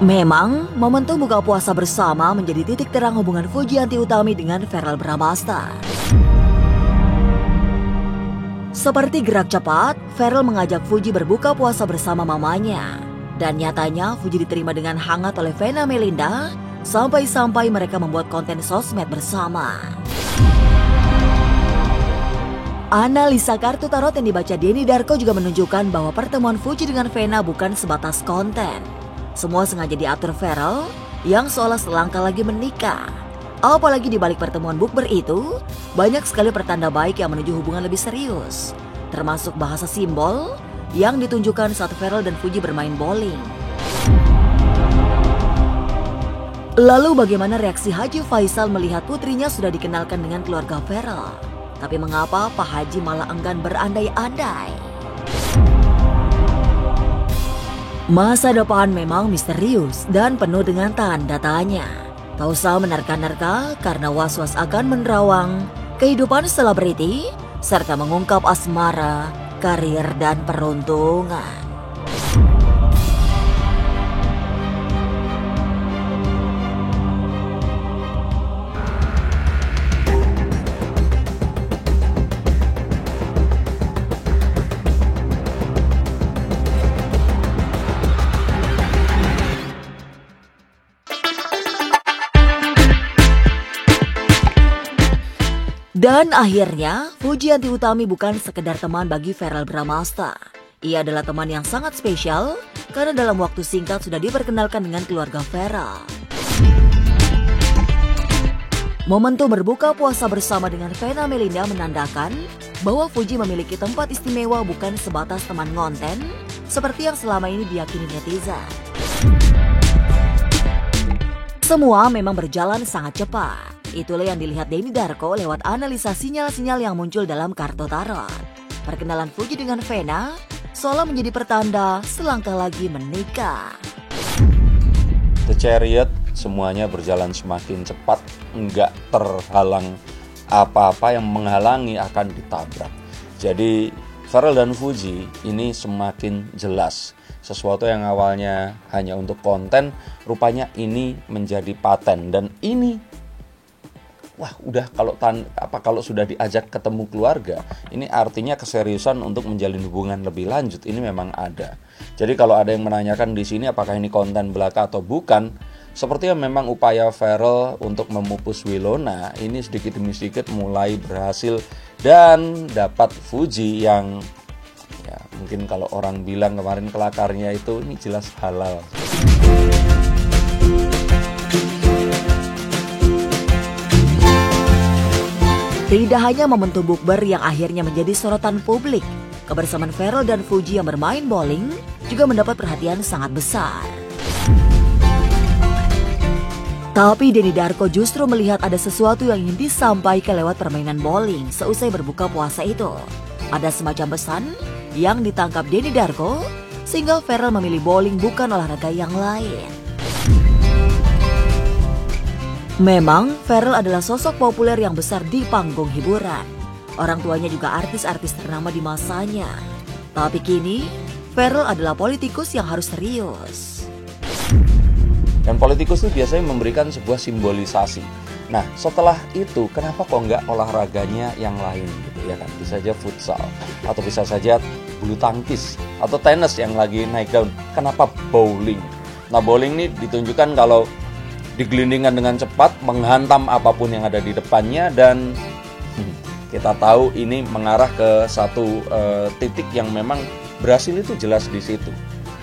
Memang, momentum buka puasa bersama menjadi titik terang hubungan Fujianti Utami dengan Verrell Bramasta. Seperti gerak cepat, Verrell mengajak Fuji berbuka puasa bersama mamanya. Dan nyatanya Fuji diterima dengan hangat oleh Vena Melinda, sampai-sampai mereka membuat konten sosmed bersama. Analisa kartu tarot yang dibaca Denny Darko juga menunjukkan bahwa pertemuan Fuji dengan Vena bukan sebatas konten. Semua sengaja diatur Verrell yang seolah selangkah lagi menikah. Apalagi di balik pertemuan bukber itu, banyak sekali pertanda baik yang menuju hubungan lebih serius. Termasuk bahasa simbol yang ditunjukkan saat Verrell dan Fuji bermain bowling. Lalu bagaimana reaksi Haji Faisal melihat putrinya sudah dikenalkan dengan keluarga Verrell? Tapi mengapa Pak Haji malah enggan berandai-andai? Masa depan memang misterius dan penuh dengan tanda tanya. Tak usah menerka-nerka karena was-was akan menerawang kehidupan selebriti serta mengungkap asmara, karir dan peruntungan. Dan akhirnya, Fujianti Utami bukan sekedar teman bagi Verrell Bramasta. Ia adalah teman yang sangat spesial karena dalam waktu singkat sudah diperkenalkan dengan keluarga Verrell. Momentum berbuka puasa bersama dengan Vena Melinda menandakan bahwa Fuji memiliki tempat istimewa bukan sebatas teman ngonten seperti yang selama ini diyakini netizen. Semua memang berjalan sangat cepat. Itulah yang dilihat Denny Darko lewat analisa sinyal-sinyal yang muncul dalam kartu tarot. Perkenalan Fuji dengan Vena seolah menjadi pertanda selangkah lagi menikah. The Chariot semuanya berjalan semakin cepat, enggak terhalang apa-apa yang menghalangi akan ditabrak. Jadi Verrell dan Fuji ini semakin jelas. Sesuatu yang awalnya hanya untuk konten, rupanya ini menjadi paten. Dan ini wah, udah kalau sudah diajak ketemu keluarga, ini artinya keseriusan untuk menjalin hubungan lebih lanjut. Ini memang ada. Jadi kalau ada yang menanyakan di sini apakah ini konten belaka atau bukan, sepertinya memang upaya Verrell untuk memupus Winona ini sedikit demi sedikit mulai berhasil dan dapat Fuji yang ya mungkin kalau orang bilang kemarin kelakarnya itu ini jelas halal. Tidak hanya momentum bukber yang akhirnya menjadi sorotan publik, kebersamaan Verrell dan Fuji yang bermain bowling juga mendapat perhatian sangat besar. Tapi Denny Darko justru melihat ada sesuatu yang ingin disampaikan lewat permainan bowling seusai berbuka puasa itu. Ada semacam pesan yang ditangkap Denny Darko sehingga Verrell memilih bowling bukan olahraga yang lain. Memang, Verrell adalah sosok populer yang besar di panggung hiburan. Orang tuanya juga artis-artis ternama di masanya. Tapi kini, Verrell adalah politikus yang harus serius. Dan politikus itu biasanya memberikan sebuah simbolisasi. Nah, setelah itu, kenapa kok nggak olahraganya yang lain gitu ya kan? Bisa saja futsal, atau bisa saja bulu tangkis, atau tenis yang lagi naik daun. Kenapa bowling? Nah, bowling ini ditunjukkan kalau digelindingkan dengan cepat, menghantam apapun yang ada di depannya, dan kita tahu ini mengarah ke satu titik yang memang berhasil itu jelas di situ.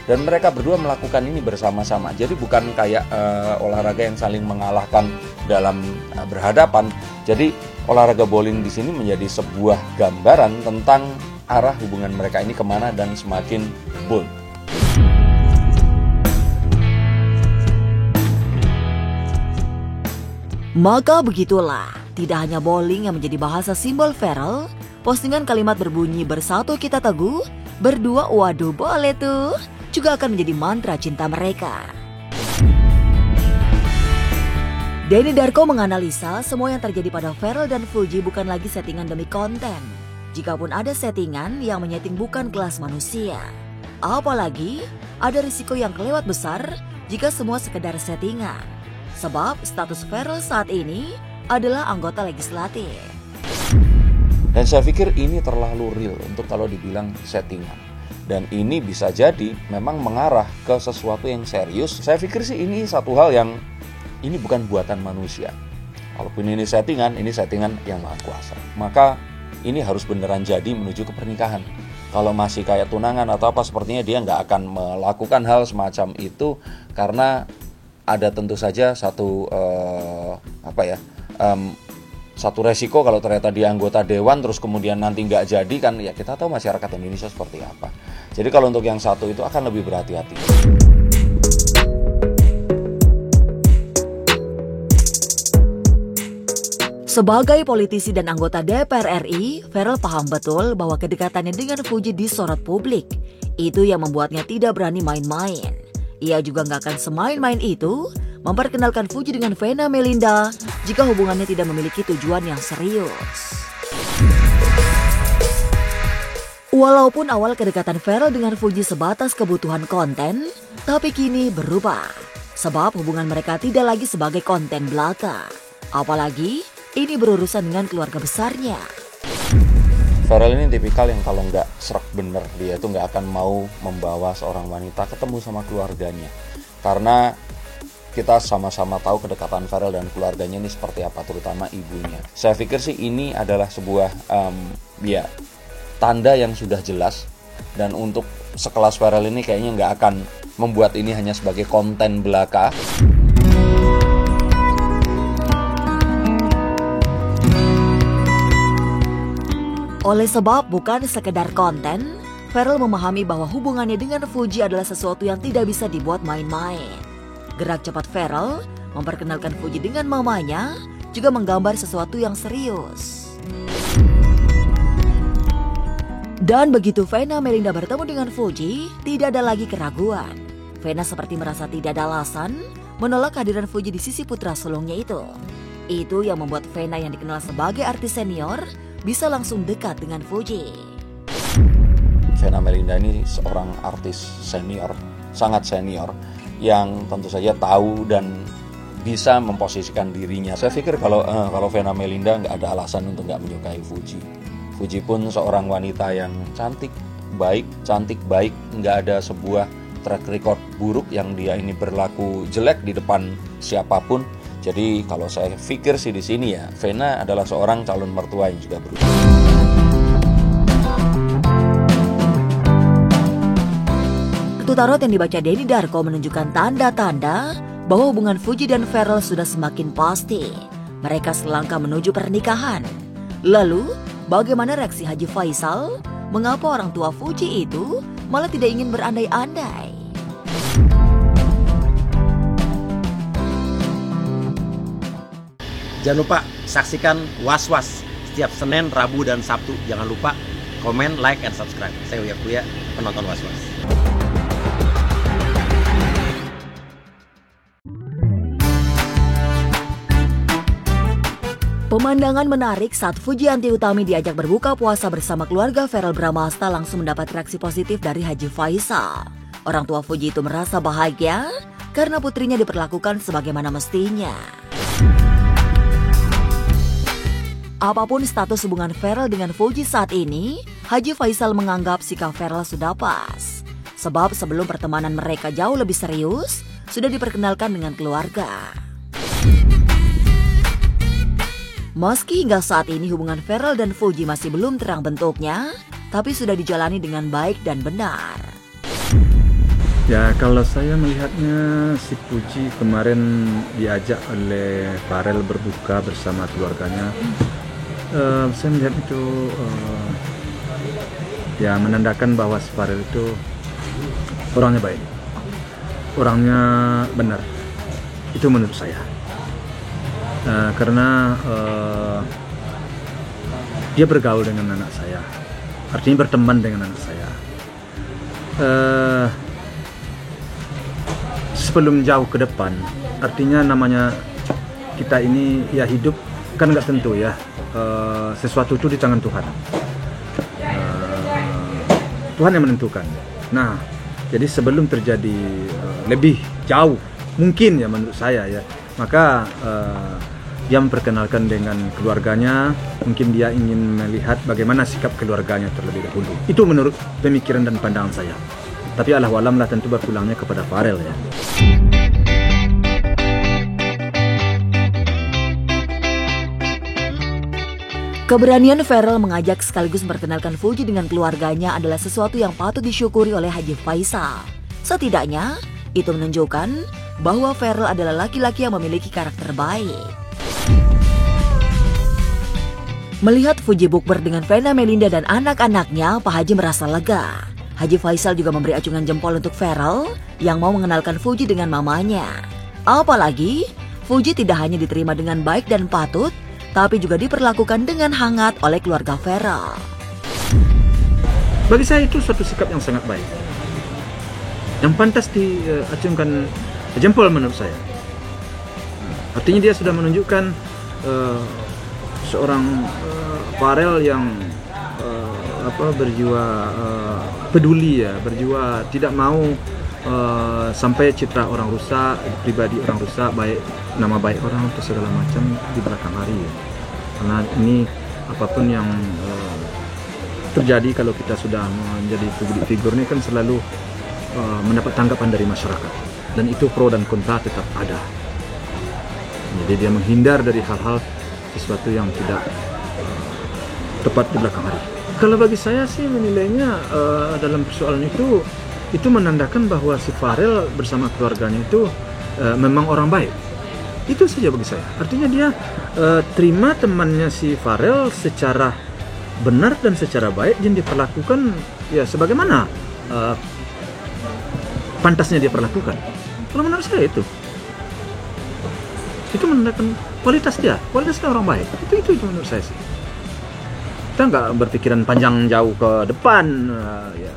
Dan mereka berdua melakukan ini bersama-sama. Jadi bukan kayak olahraga yang saling mengalahkan dalam berhadapan. Jadi olahraga bowling di sini menjadi sebuah gambaran tentang arah hubungan mereka ini kemana dan semakin bold. Maka begitulah, tidak hanya bowling yang menjadi bahasa simbol Verrell, postingan kalimat berbunyi bersatu kita teguh, berdua waduh boleh tuh, juga akan menjadi mantra cinta mereka. Denny Darko menganalisa semua yang terjadi pada Verrell dan Fuji bukan lagi settingan demi konten. Jikapun ada settingan yang menyeting bukan kelas manusia. Apalagi ada risiko yang kelewat besar jika semua sekedar settingan. Sebab status Ferrell saat ini adalah anggota legislatif. Dan saya pikir ini terlalu real untuk kalau dibilang settingan. Dan ini bisa jadi memang mengarah ke sesuatu yang serius. Saya pikir sih ini satu hal yang ini bukan buatan manusia. Kalaupun ini settingan yang maha kuasa. Maka ini harus beneran jadi menuju ke pernikahan. Kalau masih kayak tunangan atau apa, sepertinya dia nggak akan melakukan hal semacam itu, karena ada tentu saja satu satu resiko kalau ternyata dia anggota dewan terus kemudian nanti nggak jadi, kan ya kita tahu masyarakat Indonesia seperti apa. Jadi kalau untuk yang satu itu akan lebih berhati-hati. Sebagai politisi dan anggota DPR RI, Ferrell paham betul bahwa kedekatannya dengan Fuji disorot publik. Itu yang membuatnya tidak berani main-main. Ia juga nggak akan semain-main itu memperkenalkan Fuji dengan Vena Melinda jika hubungannya tidak memiliki tujuan yang serius. Walaupun awal kedekatan Ferrell dengan Fuji sebatas kebutuhan konten, tapi kini berubah. Sebab hubungan mereka tidak lagi sebagai konten belaka. Apalagi ini berurusan dengan keluarga besarnya. Ferrell ini tipikal yang kalau nggak serak bener, dia itu nggak akan mau membawa seorang wanita ketemu sama keluarganya. Karena kita sama-sama tahu kedekatan Ferrell dan keluarganya ini seperti apa, terutama ibunya. Saya pikir sih ini adalah sebuah tanda yang sudah jelas. Dan untuk sekelas Ferrell ini kayaknya nggak akan membuat ini hanya sebagai konten belaka. Oleh sebab bukan sekedar konten, Ferrell memahami bahwa hubungannya dengan Fuji adalah sesuatu yang tidak bisa dibuat main-main. Gerak cepat Ferrell memperkenalkan Fuji dengan mamanya juga menggambar sesuatu yang serius. Dan begitu Vena Melinda bertemu dengan Fuji, tidak ada lagi keraguan. Vena seperti merasa tidak ada alasan menolak kehadiran Fuji di sisi putra sulungnya itu. Itu yang membuat Vena yang dikenal sebagai artis senior bisa langsung dekat dengan Fuji. Vena Melinda ini seorang artis senior, sangat senior, yang tentu saja tahu dan bisa memposisikan dirinya. Saya pikir kalau Vena Melinda nggak ada alasan untuk nggak menyukai Fuji. Fuji pun seorang wanita yang cantik baik, nggak ada sebuah track record buruk yang dia ini berlaku jelek di depan siapapun. Jadi kalau saya pikir sih di sini ya, Vena adalah seorang calon mertua yang juga berusaha. Kartu tarot yang dibaca Denny Darko menunjukkan tanda-tanda bahwa hubungan Fuji dan Ferrell sudah semakin pasti. Mereka selangkah menuju pernikahan. Lalu, bagaimana reaksi Haji Faisal? Mengapa orang tua Fuji itu malah tidak ingin berandai-andai? Jangan lupa saksikan Was-Was setiap Senin, Rabu, dan Sabtu. Jangan lupa komen, like, and subscribe. Saya Uya Kuya, penonton Was-Was. Pemandangan menarik saat Fujianti Utami diajak berbuka puasa bersama keluarga Ferrell Bramasta langsung mendapat reaksi positif dari Haji Faisal. Orang tua Fuji itu merasa bahagia karena putrinya diperlakukan sebagaimana mestinya. Apapun status hubungan Ferrell dengan Fuji saat ini, Haji Faisal menganggap sikap Ferrell sudah pas. Sebab sebelum pertemanan mereka jauh lebih serius, sudah diperkenalkan dengan keluarga. Meski hingga saat ini hubungan Ferrell dan Fuji masih belum terang bentuknya, tapi sudah dijalani dengan baik dan benar. Ya, kalau saya melihatnya si Fuji kemarin diajak oleh Ferrell berbuka bersama keluarganya. Saya melihat itu ya menandakan bahwa si Ferrell itu orangnya baik, orangnya benar. Itu menurut saya. Karena dia bergaul dengan anak saya, artinya berteman dengan anak saya. Sebelum jauh ke depan, artinya namanya kita ini ya hidup kan nggak tentu ya. Sesuatu itu di tangan Tuhan. Tuhan yang menentukan. Nah, jadi sebelum terjadi lebih jauh, mungkin ya menurut saya ya. Maka dia memperkenalkan dengan keluarganya, mungkin dia ingin melihat bagaimana sikap keluarganya terlebih dahulu. Itu menurut pemikiran dan pandangan saya. Tapi Allahu alam lah, tentu berpulangnya kepada Farel ya. Keberanian Farel mengajak sekaligus memperkenalkan Fuji dengan keluarganya adalah sesuatu yang patut disyukuri oleh Haji Faisal. Setidaknya, itu menunjukkan bahwa Farel adalah laki-laki yang memiliki karakter baik. Melihat Fuji bukber dengan Vena Melinda dan anak-anaknya, Pak Haji merasa lega. Haji Faisal juga memberi acungan jempol untuk Farel yang mau mengenalkan Fuji dengan mamanya. Apalagi, Fuji tidak hanya diterima dengan baik dan patut, tapi juga diperlakukan dengan hangat oleh keluarga Farel. Bagi saya itu suatu sikap yang sangat baik, yang pantas diacungkan jempol menurut saya. Artinya dia sudah menunjukkan seorang Farel yang berjiwa peduli ya, berjiwa tidak mau sampai citra orang rusak, pribadi orang rusak, baik nama baik orang atau segala macam di belakang hari ya. Karena ini apapun yang terjadi kalau kita sudah menjadi public figure ini kan selalu mendapat tanggapan dari masyarakat, dan itu pro dan kontra tetap ada. Jadi dia menghindar dari hal-hal sesuatu yang tidak tepat di belakang hari. Kalau bagi saya sih menilainya dalam persoalan itu menandakan bahwa si Farel bersama keluarganya itu memang orang baik. Itu saja bagi saya. Artinya dia terima temannya si Farel secara benar dan secara baik, dan diperlakukan ya sebagaimana pantasnya dia perlakukan. Kalau menurut saya itu menandakan kualitas dia orang baik. Itu menurut saya sih. Kita nggak berpikiran panjang jauh ke depan, ya.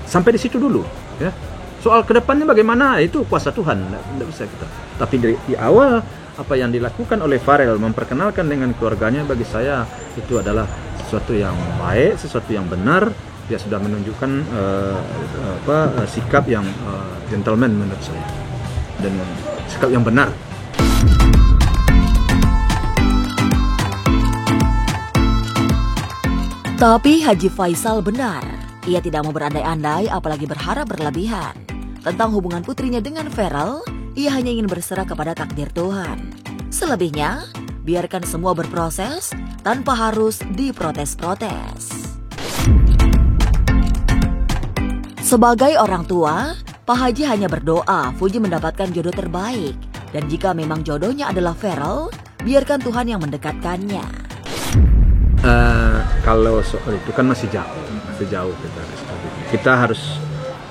Sampai di situ dulu, ya. Soal kedepannya bagaimana itu kuasa Tuhan, tidak bisa kita. Tapi di awal apa yang dilakukan oleh Farel memperkenalkan dengan keluarganya, bagi saya itu adalah sesuatu yang baik, sesuatu yang benar. Dia sudah menunjukkan sikap yang gentleman menurut saya, dan sikap yang benar. Tapi Haji Faisal benar. Ia tidak mau berandai-andai, apalagi berharap berlebihan. Tentang hubungan putrinya dengan Farel, ia hanya ingin berserah kepada takdir Tuhan. Selebihnya, biarkan semua berproses tanpa harus diprotes-protes. Sebagai orang tua, Pak Haji hanya berdoa Fuji mendapatkan jodoh terbaik. Dan jika memang jodohnya adalah Farel, biarkan Tuhan yang mendekatkannya. Kalau soal itu kan masih jauh kita harus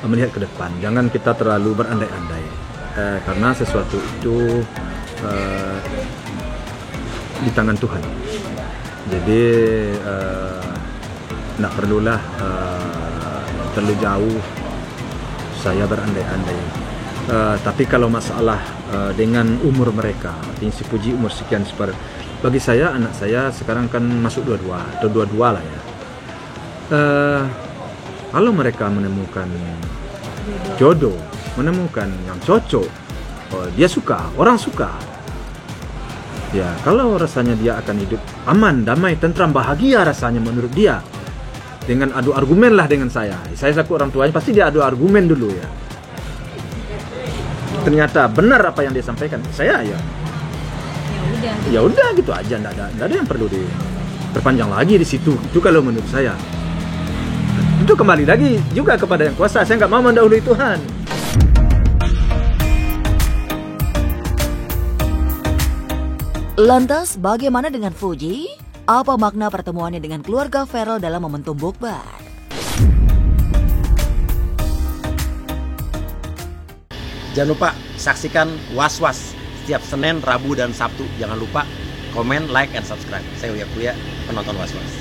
melihat ke depan. Jangan kita terlalu berandai-andai, karena sesuatu itu di tangan Tuhan. Jadi tidak perlulah terlalu jauh saya berandai-andai. Tapi kalau masalah dengan umur mereka, artinya si Fuji umur sekian bagi saya, anak saya sekarang kan masuk 22 atau 22 lah ya. Kalau mereka menemukan jodoh, menemukan yang cocok, dia suka, orang suka. Ya, kalau rasanya dia akan hidup aman, damai, tentram, bahagia rasanya menurut dia, dengan adu argumen lah dengan saya. Saya selaku orang tuanya pasti dia adu argumen dulu ya. Ternyata benar apa yang dia sampaikan, saya ya udah gitu aja, nggak ada yang perlu diperpanjang lagi di situ. Itu kalau menurut saya. Itu kembali lagi juga kepada yang kuasa. Saya nggak mau mendahului Tuhan. Lantas bagaimana dengan Fuji? Apa makna pertemuannya dengan keluarga Farel dalam momentum bukber? Jangan lupa saksikan Was-Was setiap Senin, Rabu, dan Sabtu. Jangan lupa komen, like, and subscribe. Saya Uya Kuya, penonton Was-Was.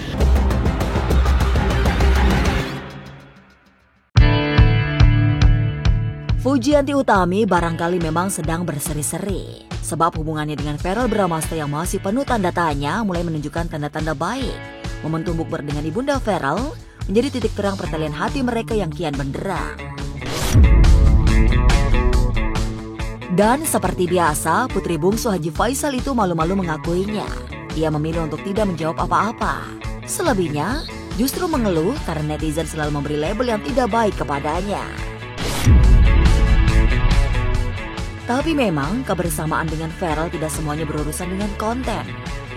Fujianti Utami barangkali memang sedang berseri-seri. Sebab hubungannya dengan Farel Bramasta yang masih penuh tanda tanya mulai menunjukkan tanda-tanda baik. Momentum bukber dengan ibunda Farel menjadi titik terang pertalian hati mereka yang kian benderang. Dan seperti biasa, putri bungsu Haji Faisal itu malu-malu mengakuinya. Ia memilih untuk tidak menjawab apa-apa. Selebihnya, justru mengeluh karena netizen selalu memberi label yang tidak baik kepadanya. Tapi memang kebersamaan dengan Ferel tidak semuanya berurusan dengan konten.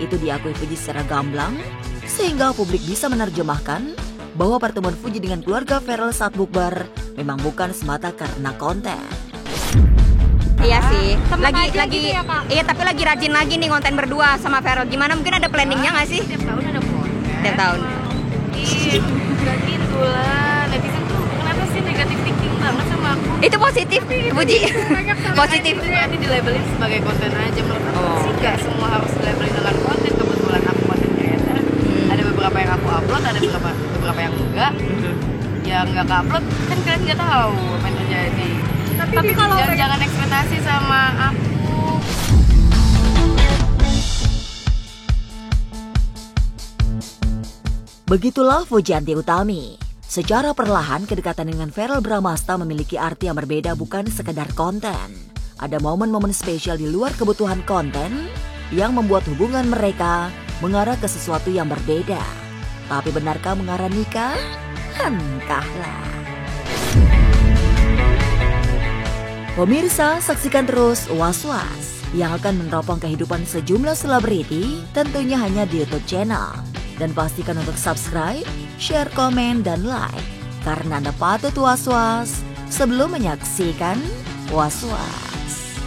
Itu diakui Fuji secara gamblang, sehingga publik bisa menerjemahkan bahwa pertemuan Fuji dengan keluarga Ferel saat bukber memang bukan semata karena konten. Iya sih, lagi gitu ya, Kak? iya tapi lagi rajin lagi nih konten berdua sama Ferel. Gimana, mungkin ada planningnya nggak sih? Tiap tahun ada konten. Tiap tahun. Iya, gak gitu lah. Netizen tuh kenapa sih negatif thinking banget sama aku? Itu positif, Fuji. Positif. Nanti dilabelin sebagai konten aja. Menurut aku sih gak semua harus dilabelin dengan konten. Kebetulan aku konten creator. Ada beberapa yang aku upload, ada beberapa yang enggak. Yang nggak upload kan kalian nggak tahu apa yang terjadi. Tapi kalau jangan ekspektasi sama aku. Begitulah Fujianti Utami. Secara perlahan, kedekatan dengan Verrell Bramasta memiliki arti yang berbeda, bukan sekedar konten. Ada momen-momen spesial di luar kebutuhan konten yang membuat hubungan mereka mengarah ke sesuatu yang berbeda. Tapi benarkah mengarah nikah? Entahlah. Pemirsa, saksikan terus Was-Was yang akan meneropong kehidupan sejumlah selebriti, tentunya hanya di YouTube channel. Dan pastikan untuk subscribe, share, komen, dan like, karena Anda patut was-was sebelum menyaksikan Was-Was.